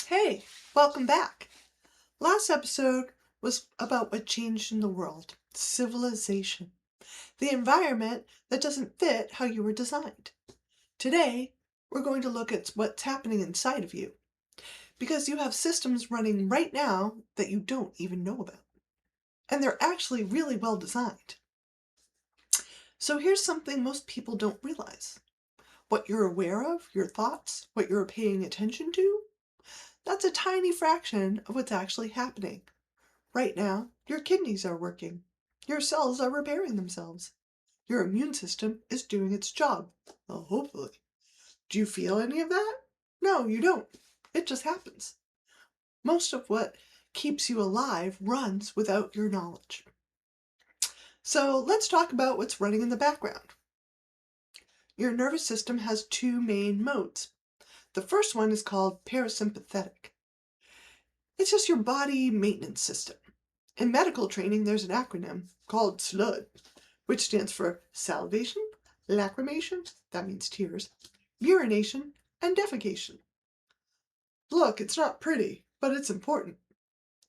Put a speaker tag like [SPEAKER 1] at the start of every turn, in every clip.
[SPEAKER 1] Hey, welcome back. Last episode was about what changed in the world, civilization, the environment that doesn't fit how you were designed. Today, we're going to look at what's happening inside of you, because you have systems running right now that you don't even know about. And they're actually really well designed. So here's something most people don't realize. What you're aware of, your thoughts, what you're paying attention to, that's a tiny fraction of what's actually happening. Right now, your kidneys are working. Your cells are repairing themselves. Your immune system is doing its job. Well, hopefully. Do you feel any of that? No, you don't. It just happens. Most of what keeps you alive runs without your knowledge. So let's talk about what's running in the background. Your nervous system has two main modes. The first one is called parasympathetic. It's just your body maintenance system. In medical training, there's an acronym called SLUD, which stands for salivation, lacrimation, that means tears, urination, and defecation. Look, it's not pretty, but it's important,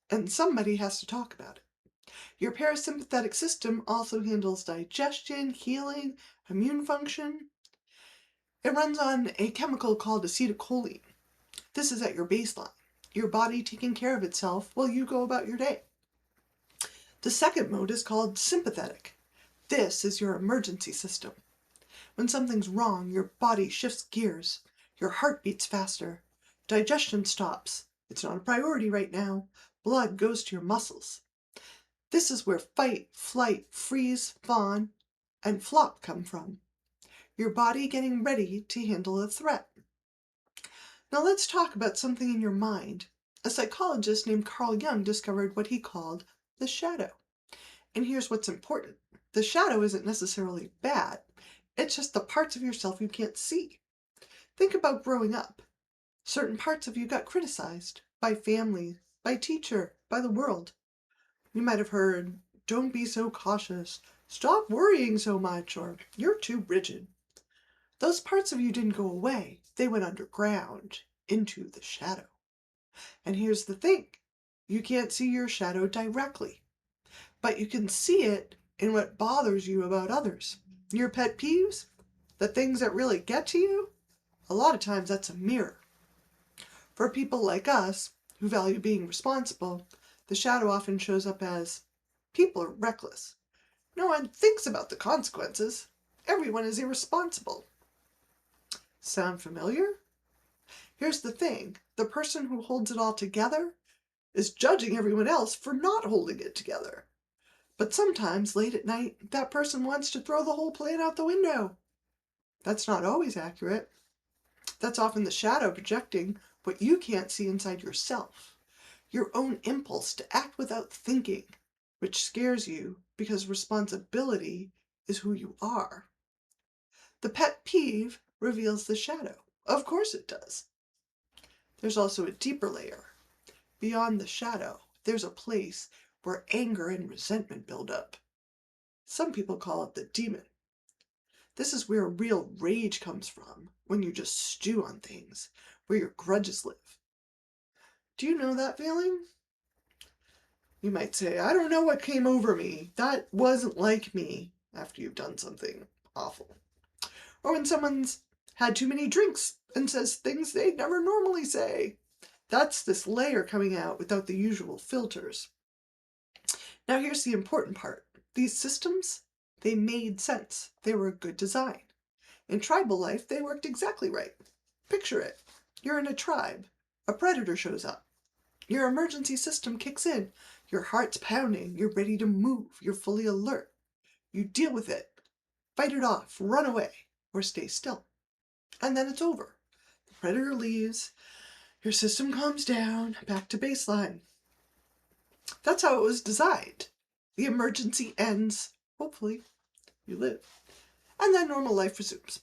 [SPEAKER 1] and somebody has to talk about it. Your parasympathetic system also handles digestion, healing, immune function. It runs on a chemical called acetylcholine. This is at your baseline, your body taking care of itself while you go about your day. The second mode is called sympathetic. This is your emergency system. When something's wrong, your body shifts gears. Your heart beats faster. Digestion stops. It's not a priority right now. Blood goes to your muscles. This is where fight, flight, freeze, fawn, and flop come from. Your body getting ready to handle a threat. Now let's talk about something in your mind. A psychologist named Carl Jung discovered what he called the shadow. And here's what's important. The shadow isn't necessarily bad. It's just the parts of yourself you can't see. Think about growing up. Certain parts of you got criticized by family, by teacher, by the world. You might have heard, "Don't be so cautious, stop worrying so much," or "You're too rigid." Those parts of you didn't go away. They went underground, into the shadow. And here's the thing. You can't see your shadow directly, but you can see it in what bothers you about others. Your pet peeves, the things that really get to you, a lot of times that's a mirror. For people like us, who value being responsible, the shadow often shows up as, people are reckless. No one thinks about the consequences. Everyone is irresponsible. Sound familiar? Here's the thing. The person who holds it all together is judging everyone else for not holding it together. But sometimes, late at night, that person wants to throw the whole plan out the window. That's not always accurate. That's often the shadow projecting what you can't see inside yourself. Your own impulse to act without thinking, which scares you because responsibility is who you are. The pet peeve reveals the shadow. Of course it does. There's also a deeper layer. Beyond the shadow, there's a place where anger and resentment build up. Some people call it the demon. This is where real rage comes from, when you just stew on things, where your grudges live. Do you know that feeling? You might say, "I don't know what came over me. That wasn't like me," after you've done something awful. Or when someone's had too many drinks and says things they'd never normally say. That's this layer coming out without the usual filters. Now here's the important part. These systems, they made sense. They were a good design. In tribal life, they worked exactly right. Picture it. You're in a tribe. A predator shows up. Your emergency system kicks in. Your heart's pounding. You're ready to move. You're fully alert. You deal with it. Fight it off. Run away. Or stay still. And then it's over. The predator leaves. Your system calms down. Back to baseline. That's how it was designed. The emergency ends. Hopefully, you live. And then normal life resumes.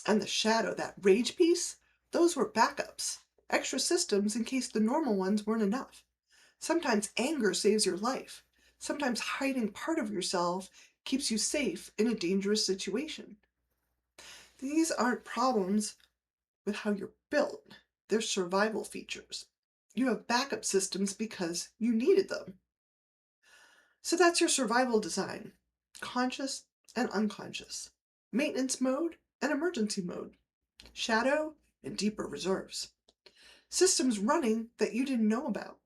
[SPEAKER 1] And the shadow, that rage piece, those were backups. Extra systems in case the normal ones weren't enough. Sometimes anger saves your life. Sometimes hiding part of yourself keeps you safe in a dangerous situation. These aren't problems with how you're built. They're survival features. You have backup systems because you needed them. So that's your survival design: conscious and unconscious, maintenance mode and emergency mode, shadow and deeper reserves. Systems running that you didn't know about.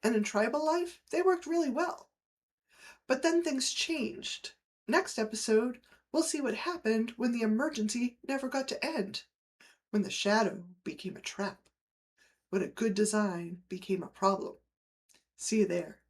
[SPEAKER 1] And in tribal life, they worked really well. But then things changed. Next episode, we'll see what happened when the emergency never got to end, when the shadow became a trap, when a good design became a problem. See you there.